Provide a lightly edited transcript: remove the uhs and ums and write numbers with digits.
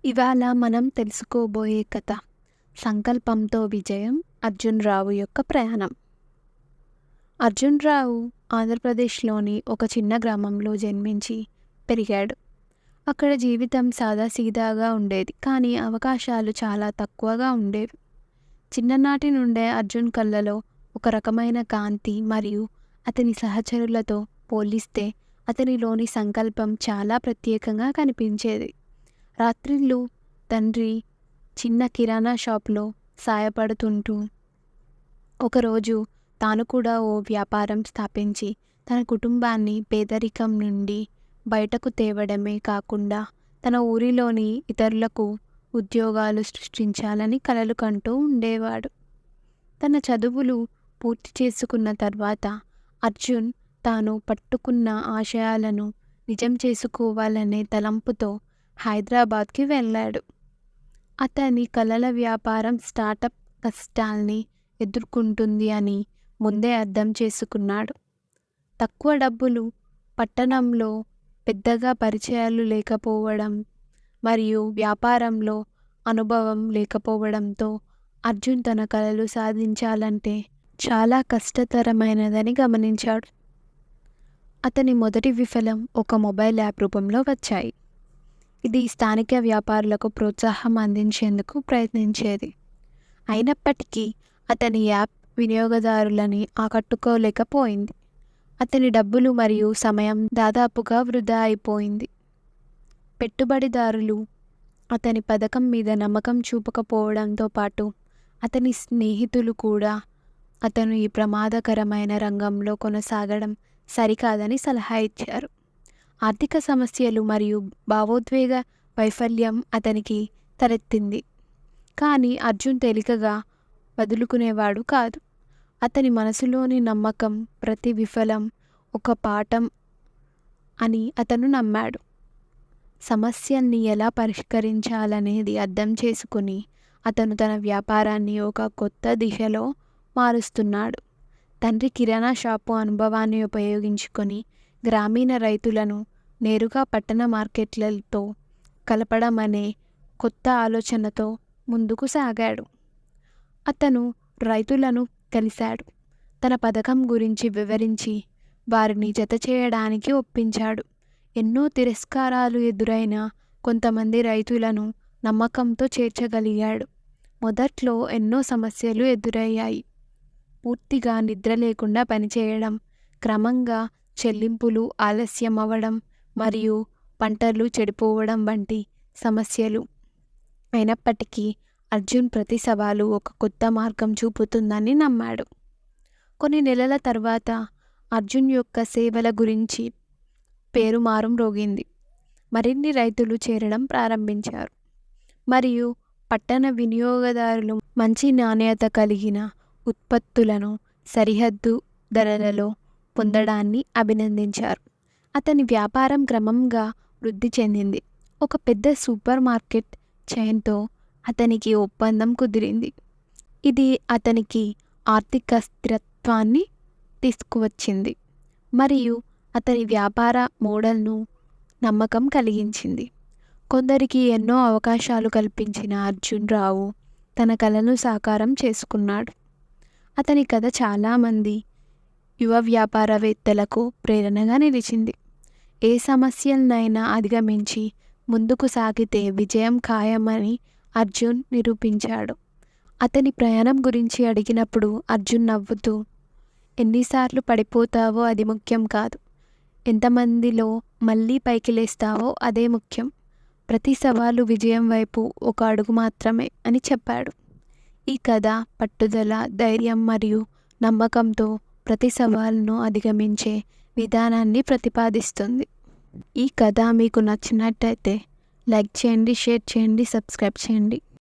ఇవాళ మనం తెలుసుకోబోయే కథ సంకల్పంతో విజయం అర్జున్ రావు యొక్క ప్రయాణం. అర్జున్ రావు ఆంధ్రప్రదేశ్లోని ఒక చిన్న గ్రామంలో జన్మించి పెరిగాడు. అక్కడ జీవితం సాదాసీదాగా ఉండేది, కానీ అవకాశాలు చాలా తక్కువగా ఉండేవి. చిన్ననాటి నుండే అర్జున్ కళ్ళలో ఒక రకమైన కాంతి మరియు అతని సహచరులతో పోలిస్తే అతనిలోని సంకల్పం చాలా ప్రత్యేకంగా కనిపించేది. రాత్రిళ్ళు తండ్రి చిన్న కిరాణా షాప్లో సాయపడుతుంటూ ఒకరోజు తాను కూడా ఓ వ్యాపారం స్థాపించి తన కుటుంబాన్ని పేదరికం నుండి బయటకు తేవడమే కాకుండా తన ఊరిలోని ఇతరులకు ఉద్యోగాలు సృష్టించాలని కలలు కంటూ ఉండేవాడు. తన చదువులు పూర్తి చేసుకున్న తర్వాత అర్జున్ తాను పట్టుకున్న ఆశయాలను నిజం చేసుకోవాలనే తలంపుతో హైదరాబాద్కి వెళ్ళాడు. అతని కలల వ్యాపారం స్టార్టప్ కష్టాల్ని ఎదుర్కొంటుంది అని ముందే అర్థం చేసుకున్నాడు. తక్కువ డబ్బులు, పట్టణంలో పెద్దగా పరిచయాలు లేకపోవడం మరియు వ్యాపారంలో అనుభవం లేకపోవడంతో అర్జున్ తన కలలు సాధించాలంటే చాలా కష్టతరమైనదని గమనించాడు. అతని మొదటి విఫలం ఒక మొబైల్ యాప్ రూపంలో వచ్చాయి. ఇది స్థానిక వ్యాపారులకు ప్రోత్సాహం అందించేందుకు ప్రయత్నించేది. అయినప్పటికీ అతని యాప్ వినియోగదారులని ఆకట్టుకోలేకపోయింది. అతని డబ్బులు మరియు సమయం దాదాపుగా వృధా అయిపోయింది. పెట్టుబడిదారులు అతని పథకం మీద నమ్మకం చూపకపోవడంతో పాటు అతని స్నేహితులు కూడా అతను ఈ ప్రమాదకరమైన రంగంలో కొనసాగడం సరికాదని సలహా ఇచ్చారు. ఆర్థిక సమస్యలు మరియు భావోద్వేగ వైఫల్యం అతనికి తలెత్తింది. కానీ అర్జున్ తేలికగా వదులుకునేవాడు కాదు. అతని మనసులోని నమ్మకం ప్రతి విఫలం ఒక పాఠం అని అతను నమ్మాడు. సమస్యల్ని ఎలా పరిష్కరించాలనేది అర్థం చేసుకుని అతను తన వ్యాపారాన్ని ఒక కొత్త దిశలో మారుస్తున్నాడు. తండ్రి కిరాణా షాపు అనుభవాన్ని ఉపయోగించుకొని గ్రామీణ రైతులను నేరుగా పట్టణ మార్కెట్లతో కలపడం అనే కొత్త ఆలోచనతో ముందుకు సాగాడు. అతను రైతులను కలిశాడు. తన పథకం గురించి వివరించి వారిని జతచేయడానికి ఒప్పించాడు. ఎన్నో తిరస్కారాలు ఎదురైన కొంతమంది రైతులను నమ్మకంతో చేర్చగలిగాడు. మొదట్లో ఎన్నో సమస్యలు ఎదురయ్యాయి. పూర్తిగా నిద్ర లేకుండా పనిచేయడం, క్రమంగా చెల్లింపులు ఆలస్యం అవ్వడం మరియు పంటలు చెడిపోవడం వంటి సమస్యలు. అయినప్పటికీ అర్జున్ ప్రతి సవాలు ఒక కొత్త మార్గం చూపుతుందని నమ్మాడు. కొన్ని నెలల తర్వాత అర్జున్ యొక్క సేవల గురించి పేరు మారుమ్రోగింది. మరిన్ని రైతులు చేరడం ప్రారంభించారు మరియు పట్టణ వినియోగదారులు మంచి నాణ్యత కలిగిన ఉత్పత్తులను సరిహద్దు ధరలలో పొందడాన్ని అభినందించారు. అతని వ్యాపారం క్రమంగా వృద్ధి చెందింది. ఒక పెద్ద సూపర్ మార్కెట్ చైన్తో అతనికి ఒప్పందం కుదిరింది. ఇది అతనికి ఆర్థిక స్థిరత్వాన్ని తీసుకువచ్చింది మరియు అతని వ్యాపార మోడల్ను నమ్మకం కలిగించింది. కొందరికి ఎన్నో అవకాశాలు కల్పించిన అర్జున్ రావు తన కలను సాకారం చేసుకున్నాడు. అతని కథ చాలామంది యువ వ్యాపారవేత్తలకు ప్రేరణగా నిలిచింది. ఏ సమస్యలనైనా అధిగమించి ముందుకు సాగితే విజయం ఖాయమని అర్జున్ నిరూపించాడు. అతని ప్రయాణం గురించి అడిగినప్పుడు అర్జున్ నవ్వుతూ, ఎన్నిసార్లు పడిపోతావో అది ముఖ్యం కాదు, ఎంతమందిలో మళ్ళీ పైకి లేస్తావో అదే ముఖ్యం. ప్రతి సవాలు విజయం వైపు ఒక అడుగు మాత్రమే అని చెప్పాడు. ఈ కథ పట్టుదల, ధైర్యం మరియు నమ్మకంతో ప్రతి సవాలును అధిగమించే విధానాన్ని ప్రతిపాదిస్తుంది. ఈ కథ మీకు నచ్చినట్టయితే లైక్ చేయండి, షేర్ చేయండి, సబ్స్క్రైబ్ చేయండి.